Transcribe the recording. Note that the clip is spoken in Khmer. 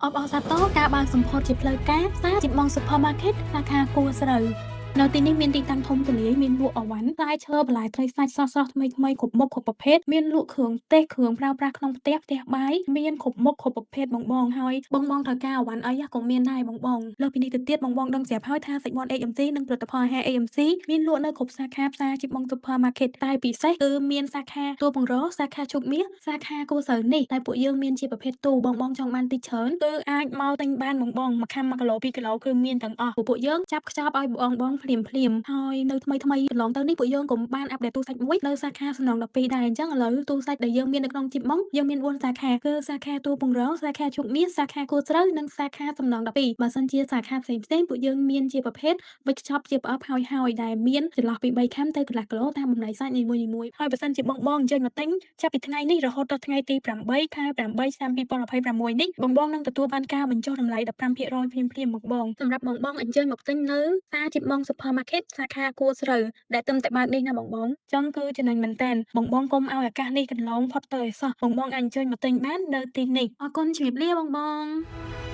Sato ការបើកសម្ពោធជាផ្លូវការផ្សារជាបង់ Supermarket សាខាគួរស្រូវនៅទីនេះមានទីតាំងធំទូលាយមានលក់អវ៉ាន់ផ្លែឈើបន្លែត្រីសាច់ស្រស់ៗថ្មីៗគ្រប់មុខគ្រប់ប្រភេទមានលក់គ្រឿងទេសគ្រឿងប្រើប្រាស់ក្នុងផ្ទះបាយមានគ្រប់មុខគ្រប់ប្រភេទបងហើយបងត្រូវការអវ៉ាន់អីក៏មានដែរបងលើសពីនេះទៅទៀតបងដឹងស្រាប់ហើយថាសាច់មាន់ AMC និងផលិតផលអាហារ AMC មានលក់នៅគ្រប់សាខាផ្សារជាបង់ Supermarket តែពិសេសគឺមានសាខាទួលបង្រសាខាជោគមាសសាខាគួរស្រូវនេះតែពួកយើងមានជាប្រភេទទូបងចង់បានតិចច្រើនគឺអាចមកទិញបានបងមួយខាំ1គីឡូ2គីឡូគឺមានទាំងអស់ពួកយើងចាប់ខ្ចប់ឲ្យបងភ្លាមហើយនៅថ្មីកន្លងទៅនេះពួកយើងក៏បានអាប់ដេតទូរស័ព្ទមួយនៅសាខាសំណង12ដែរអញ្ចឹងឥឡូវទូរស័ព្ទដែលយើងមាននៅក្នុងជីបម៉ុងយើងមាន4សាខាគឺសាខាទួលបង្រសាខាជោគមាសសាខាគួរស្រូវនិងសាខាសំណង12បើសិនជាសាខាផ្សេងពួកយើងមានជាប្រភេទវេចខ្ចប់ជាប្រអប់ហើយដែលមានចន្លោះពី3ខាំទៅកន្លះគីឡូតាមបំណែកសាច់នីមួយហើយបើសិនជាបងអញ្ជើញមកទិញចាប់ពីថ្ងៃនេះរហូតដល់ថ្ងៃទី8ខែ8ឆ្នាំ2026នេះបងនឹងទទួលបានការបញ្ចុះតម្លៃ 15% ភ្លាមបងសម្រាប់បងអញ្ជើញមកទិញនៅផ្សារជីបម៉ុង Supermarket សាខាគួរស្រូវដែលទឹមតែបើកនេះណាបងចឹងគឺចំណេញមែនតើបងកុំឲ្យឱកាសនេះកន្លងផុតទៅឲ្យសោះបងអាចអញ្ជើញមកទិញបាននៅទីនេះអរគុណជំរាបលាបង